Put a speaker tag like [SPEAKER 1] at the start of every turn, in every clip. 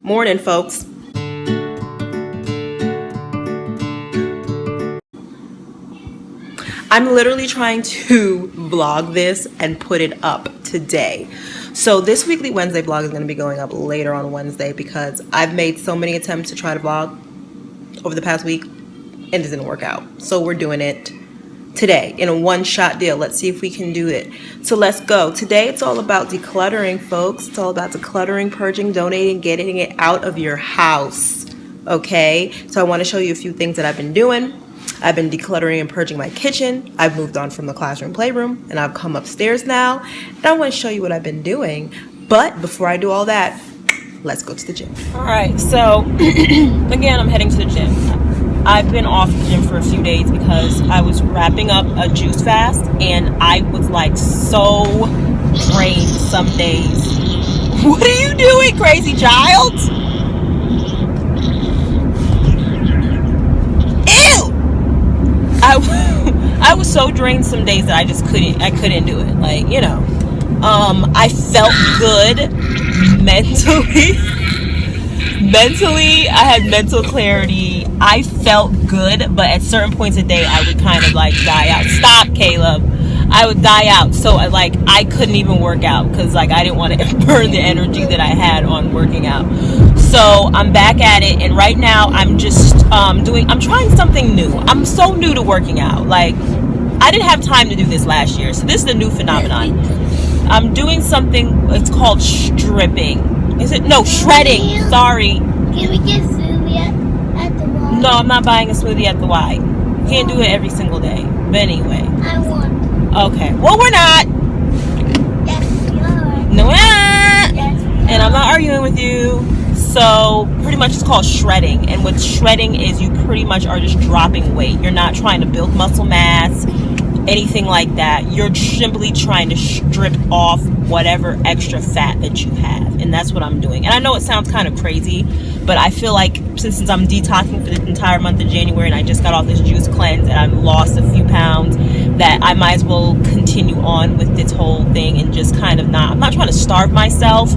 [SPEAKER 1] Morning, folks. I'm literally trying to vlog this and put it up today. So this weekly Wednesday vlog is going to be going up later on Wednesday because I've made so many attempts to try to vlog over the past week and it didn't work out. So we're doing it today in a one-shot deal. Let's see if we can do it. So let's go. Today it's all about decluttering, folks. It's all about decluttering, purging, donating, getting it out of your house. Okay, so I want to show you a few things that I've been doing. I've been decluttering and purging my kitchen. I've moved on from the classroom playroom and I've come upstairs now, and I want to show you what I've been doing. But before I do all that, let's go to the gym. All right, so again, I'm heading to the gym. I've been off the gym for a few days because I was wrapping up a juice fast and I was like so drained some days. What are you doing, crazy child? I was so drained some days that I just couldn't do it. Like, you know, I felt good mentally. Mentally, I had mental clarity. I felt good, but at certain points of the day, I would kind of like die out. Stop, Caleb. I would die out. So I couldn't even work out because like I didn't want to burn the energy that I had on working out. So I'm back at it, and right now I'm just I'm trying something new. I'm so new to working out. Like, I didn't have time to do this last year, so this is a new phenomenon. I'm doing something, it's called stripping. Is it? No, shredding. Sorry.
[SPEAKER 2] Can we get smoothie at the Y?
[SPEAKER 1] No, I'm not buying a smoothie at the Y. Can't do it every single day. But anyway.
[SPEAKER 2] I want.
[SPEAKER 1] Okay. Well, we're not.
[SPEAKER 2] Yes, we are.
[SPEAKER 1] No, we're not.
[SPEAKER 2] Yes, we
[SPEAKER 1] And I'm
[SPEAKER 2] are.
[SPEAKER 1] not arguing with you. So pretty much it's called shredding. And what shredding is, you pretty much are just dropping weight. You're not trying to build muscle mass, anything like that. You're simply trying to strip off whatever extra fat that you have. And that's what I'm doing. And I know it sounds kind of crazy, but I feel like since I'm detoxing for the entire month of January and I just got off this juice cleanse and I've lost a few pounds, that I might as well continue on with this whole thing and just kind of I'm not trying to starve myself,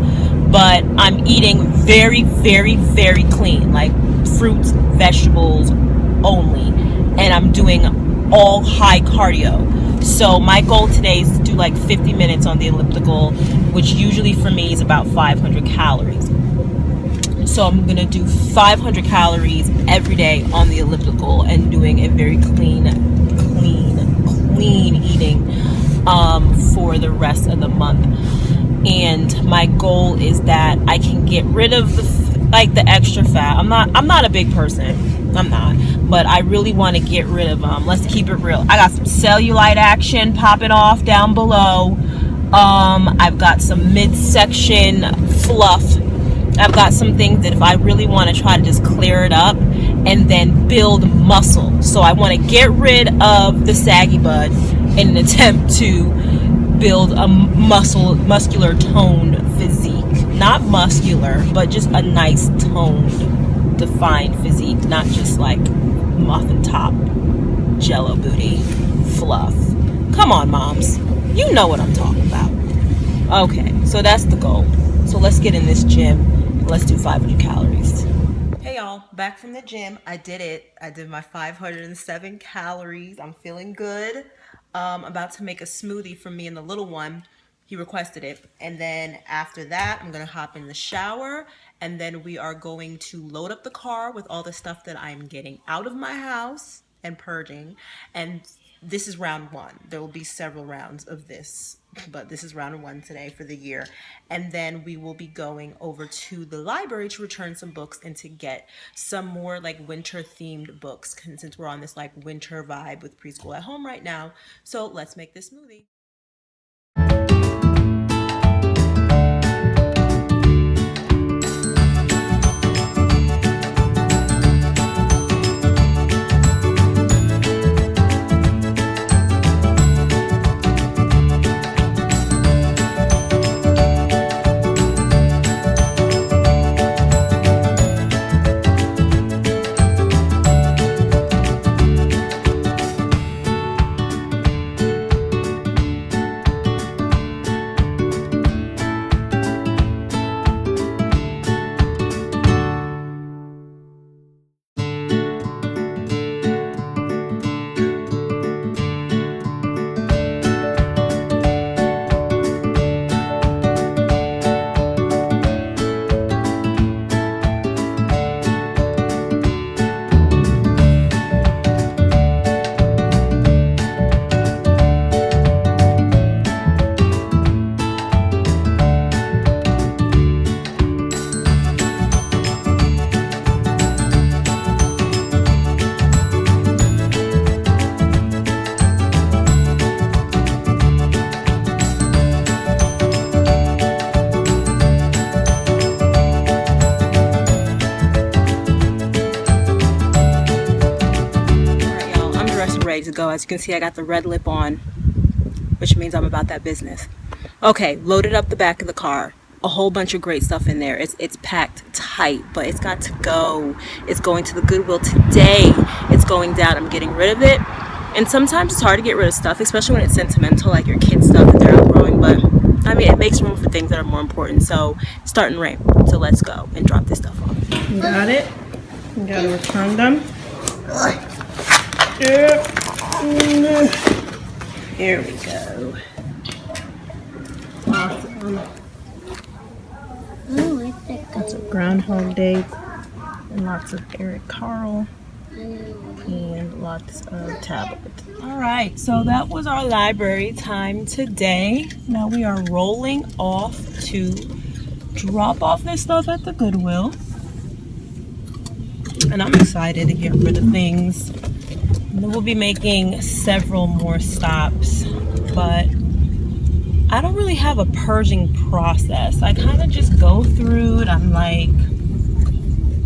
[SPEAKER 1] but I'm eating very, very, very clean, like fruits, vegetables only. And I'm doing all high cardio. So my goal today is to do like 50 minutes on the elliptical, which usually for me is about 500 calories. So I'm gonna do 500 calories every day on the elliptical and doing a very clean eating for the rest of the month. And my goal is that I can get rid of the extra fat. I'm not a big person. I'm not, but I really want to get rid of them. Let's keep it real. I got some cellulite action popping off down below. I've got some midsection fluff. I've got some things that if I really want to try to just clear it up and then build muscle. So I want to get rid of the saggy bud in an attempt to build a muscular toned physique. Not muscular, but just a nice toned, defined physique, not just like muffin top, jello booty, fluff. Come on, moms. You know what I'm talking about. Okay, so that's the goal. So let's get in this gym. Let's do 500 calories. Hey y'all, back from the gym. I did it. I did my 507 calories. I'm feeling good. I'm about to make a smoothie for me and the little one. He requested it. And then after that, I'm going to hop in the shower. And then we are going to load up the car with all the stuff that I'm getting out of my house and purging. And this is round one. There will be several rounds of this, but this is round one today for the year. And then we will be going over to the library to return some books and to get some more like winter themed books, since we're on this like winter vibe with preschool at home right now. So let's make this smoothie. ready to go. As you can see, I got the red lip on, which means I'm about that business. Okay, loaded up the back of the car. A whole bunch of great stuff in there. It's packed tight, but it's got to go. It's going to the Goodwill today. It's going down. I'm getting rid of it. And sometimes it's hard to get rid of stuff, especially when it's sentimental, like your kids' stuff that they're outgrowing. But I mean, it makes room for things that are more important. So it's starting to rain. So let's go and drop this stuff off. You got it. You gotta return them. Here we go. Awesome.
[SPEAKER 2] Oh, it's a
[SPEAKER 1] Lots of Groundhog Day and lots of Eric Carle and lots of tablets. All right, so that was our library time today. Now we are rolling off to drop off this stuff at the Goodwill. And I'm excited to get rid of things. And then we'll be making several more stops, but I don't really have a purging process. I kind of just go through it. I'm like,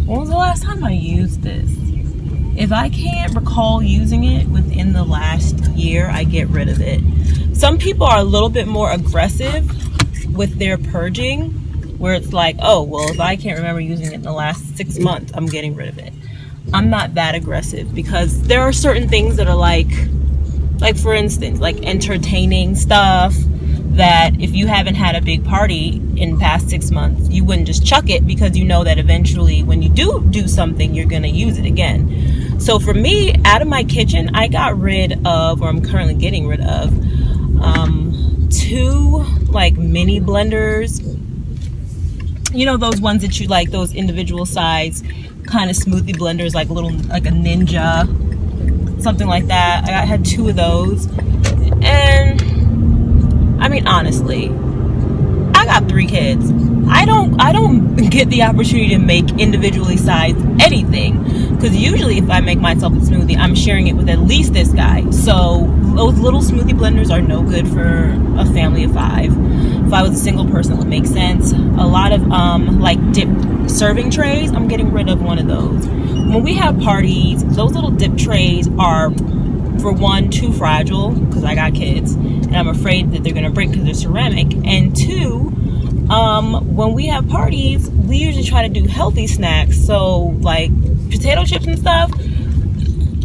[SPEAKER 1] when was the last time I used this? If I can't recall using it within the last year, I get rid of it. Some people are a little bit more aggressive with their purging, where it's like, oh, well, if I can't remember using it in the last 6 months, I'm getting rid of it. I'm not that aggressive because there are certain things that are like for instance, like entertaining stuff, that if you haven't had a big party in the past 6 months, you wouldn't just chuck it because you know that eventually when you do something, you're gonna use it again. So for me, out of my kitchen, I got rid of, or I'm currently getting rid of, 2 like mini blenders. You know, those ones that you like, those individual size kind of smoothie blenders, like a Ninja, something like that. I had 2 of those. And I mean, honestly, I got 3 kids. I don't get the opportunity to make individually sized anything, because usually if I make myself a smoothie, I'm sharing it with at least this guy. So those little smoothie blenders are no good for a family of 5. If I was a single person, it would make sense. A lot of like dip serving trays, I'm getting rid of one of those. When we have parties, those little dip trays are, for one, too fragile because I got kids and I'm afraid that they're gonna break because they're ceramic. And 2, when we have parties, we usually try to do healthy snacks, so like potato chips and stuff.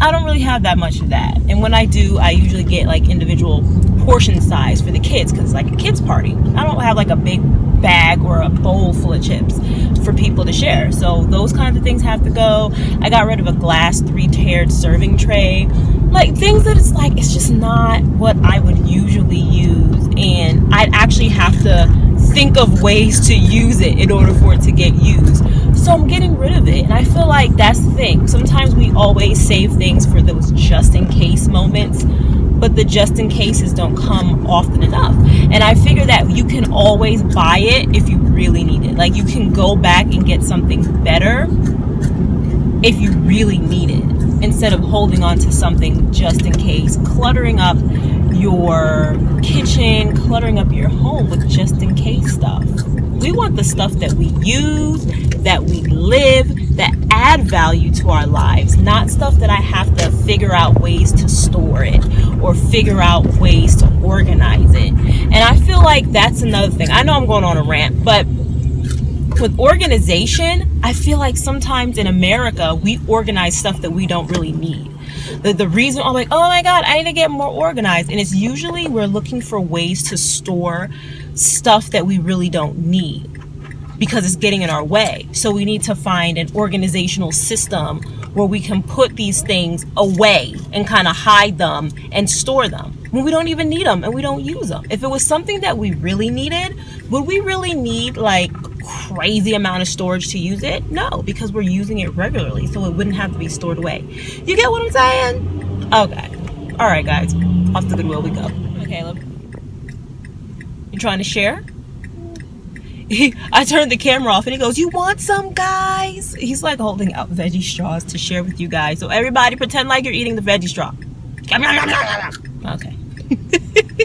[SPEAKER 1] I don't really have that much of that, and when I do, I usually get like individual portion size for the kids because it's like a kids party. I don't have like a big bag or a bowl full of chips for people to share. So those kinds of things have to go. I got rid of a glass 3-tiered serving tray, like things that it's just not what I would usually use, and I'd actually have to think of ways to use it in order for it to get used. So I'm getting rid of it, and I feel like that's the thing. Sometimes we always save things for those just in case moments, but the just in cases don't come often enough. And I figure that you can always buy it if you really need it. Like, you can go back and get something better if you really need it, instead of holding on to something just in case, cluttering up your kitchen, cluttering up your home with just in case stuff. We want the stuff that we use, that we live, that add value to our lives, not stuff that I have to figure out ways to store it or figure out ways to organize it. And I feel like that's another thing. I know I'm going on a rant, but with organization, I feel like sometimes in America, we organize stuff that we don't really need. The reason I'm like, oh my God, I need to get more organized. And it's usually we're looking for ways to store stuff that we really don't need because it's getting in our way. So we need to find an organizational system where we can put these things away and kind of hide them and store them when we don't even need them and we don't use them. If it was something that we really needed, would we really need like crazy amount of storage to use it? No, because we're using it regularly, so it wouldn't have to be stored away. You get what I'm saying? Okay. All right, guys. Off to Goodwill we go. Okay, Caleb. You trying to share? I turned the camera off and he goes, you want some, guys? He's like holding out veggie straws to share with you guys. So everybody pretend like you're eating the veggie straw. Okay.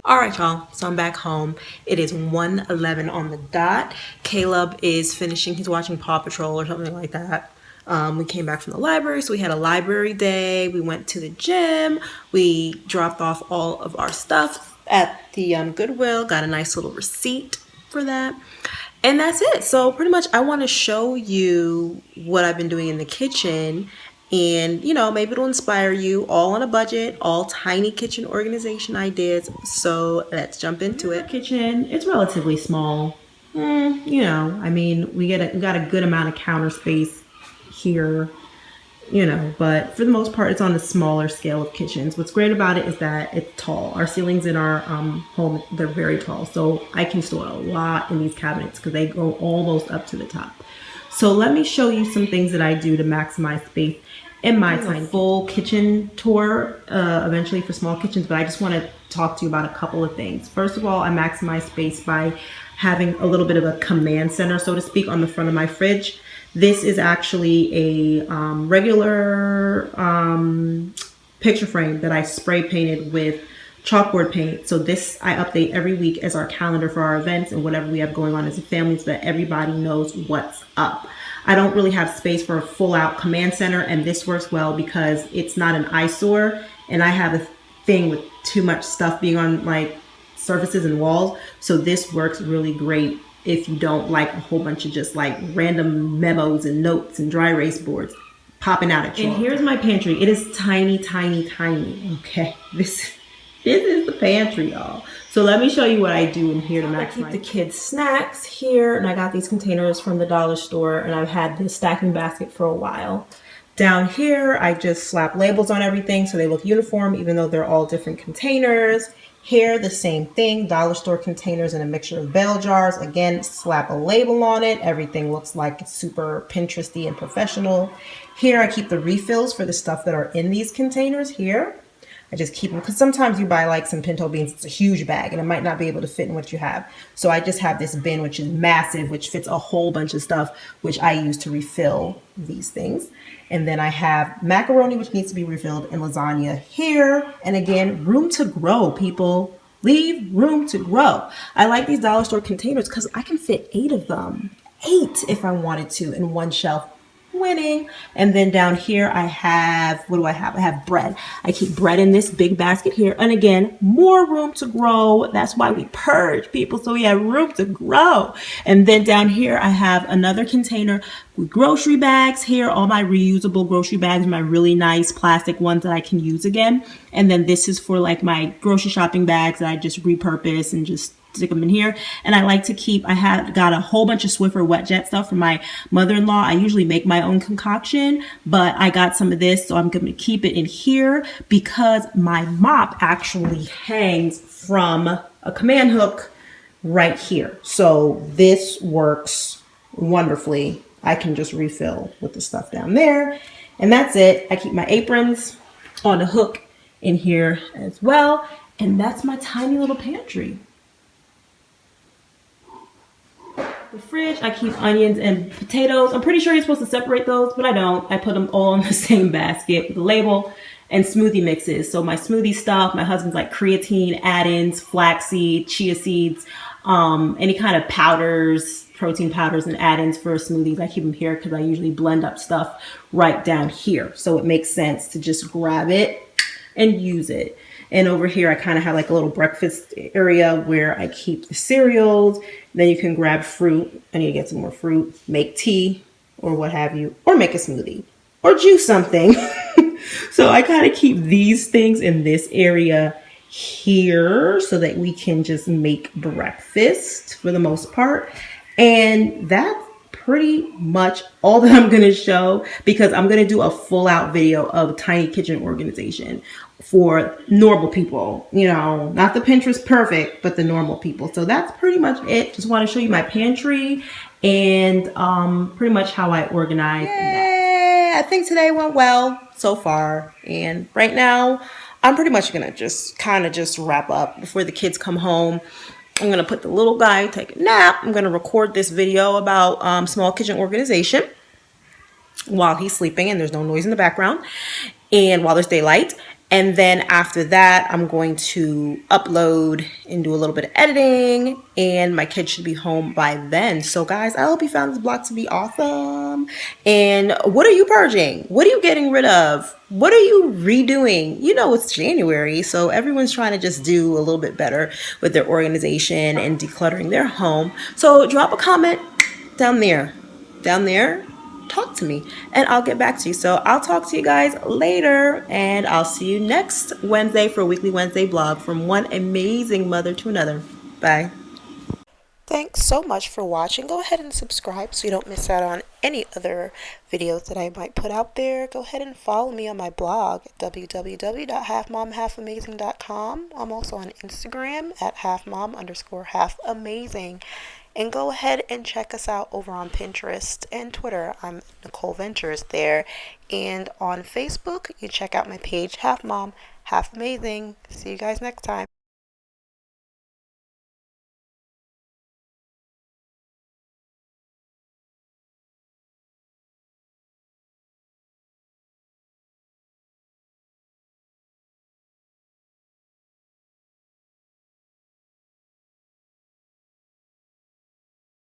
[SPEAKER 1] All right, y'all. So I'm back home. It is 1:11 on the dot. Caleb is finishing. He's watching Paw Patrol or something like that. We came back from the library, so we had a library day. We went to the gym. We dropped off all of our stuff at the Goodwill, got a nice little receipt for that. And that's it. So pretty much I want to show you what I've been doing in the kitchen, and you know, maybe it'll inspire you. All on a budget, all tiny kitchen organization ideas. So let's jump into it. Kitchen, it's relatively small. You know, I mean, we got a good amount of counter space here, you know, but for the most part, it's on the smaller scale of kitchens. What's great about it is that it's tall. Our ceilings in our home, they're very tall, so I can store a lot in these cabinets because they go almost up to the top. So let me show you some things that I do to maximize space in my tiny full kitchen tour eventually for small kitchens, but I just want to talk to you about a couple of things. First of all, I maximize space by having a little bit of a command center, so to speak, on the front of my fridge. This is actually a regular picture frame that I spray painted with chalkboard paint. So this I update every week as our calendar for our events and whatever we have going on as a family, so that everybody knows what's up. I don't really have space for a full out command center, and this works well because it's not an eyesore, and I have a thing with too much stuff being on like surfaces and walls. So this works really great if you don't like a whole bunch of just like random memos and notes and dry erase boards popping out at you. And here's my pantry. It is tiny, tiny, tiny. Okay, this is the pantry, y'all. So let me show you what I do in here to maximize. I keep the kids' snacks here, and I got these containers from the dollar store, and I've had this stacking basket for a while. Down here, I just slap labels on everything so they look uniform, even though they're all different containers. Here, the same thing, dollar store containers and a mixture of bell jars. Again, slap a label on it. Everything looks like it's super Pinteresty and professional. Here, I keep the refills for the stuff that are in these containers here. I just keep them because sometimes you buy like some pinto beans, it's a huge bag and it might not be able to fit in what you have. So I just have this bin, which is massive, which fits a whole bunch of stuff, which I use to refill these things. And then I have macaroni, which needs to be refilled, and lasagna here. And again, room to grow, people. Leave room to grow. I like these dollar store containers because I can fit 8 of them. 8 if I wanted to in one shelf. Winning. And then down here I have, what do I have? I have bread. I keep bread in this big basket here. And again, more room to grow. That's why we purge, people, so we have room to grow. And then down here I have another container with grocery bags here, all my reusable grocery bags, my really nice plastic ones that I can use again. And then this is for like my grocery shopping bags that I just repurpose and just stick them in here. And I like to keep, I have got a whole bunch of Swiffer wet jet stuff from my mother-in-law. I usually make my own concoction, but I got some of this, so I'm going to keep it in here because my mop actually hangs from a command hook right here. So this works wonderfully. I can just refill with the stuff down there, and that's it. I keep my aprons on a hook in here as well, and that's my tiny little pantry. The fridge, I keep onions and potatoes. I'm pretty sure you're supposed to separate those, but I don't. I put them all in the same basket with a label, and smoothie mixes. So my smoothie stuff, my husband's like creatine, add-ins, flaxseed, chia seeds, any kind of powders, protein powders and add-ins for smoothies. I keep them here because I usually blend up stuff right down here. So it makes sense to just grab it and use it. And over here, I kind of have like a little breakfast area where I keep the cereals. Then you can grab fruit. I need to get some more fruit, make tea or what have you, or make a smoothie or juice something. So I kind of keep these things in this area here so that we can just make breakfast for the most part. And that's pretty much all that I'm going to show, because I'm going to do a full out video of tiny kitchen organization for normal people, you know, not the Pinterest perfect, but the normal people. So that's pretty much it. Just want to show you my pantry and pretty much how I organize. Yay! I think today went well so far. And right now I'm pretty much going to just kind of just wrap up before the kids come home. I'm going to put the little guy take a nap. I'm going to record this video about small kitchen organization while he's sleeping and there's no noise in the background and while there's daylight. And then after that, I'm going to upload and do a little bit of editing, and my kids should be home by then. So guys, I hope you found this vlog to be awesome. And what are you purging? What are you getting rid of? What are you redoing? You know, it's January, so everyone's trying to just do a little bit better with their organization and decluttering their home. So drop a comment down there. Talk to me and I'll get back to you. So I'll talk to you guys later, and I'll see you next Wednesday for Weekly Wednesday vlog, from one amazing mother to another. Bye. Thanks so much for watching. Go ahead and subscribe so you don't miss out on any other videos that I might put out there. Go ahead and follow me on my blog at www.halfmomhalfamazing.com. I'm also on Instagram at halfmom_halfamazing. And go ahead and check us out over on Pinterest and Twitter. I'm Nicole Ventures there. And on Facebook, you check out my page, Half Mom, Half Amazing. See you guys next time.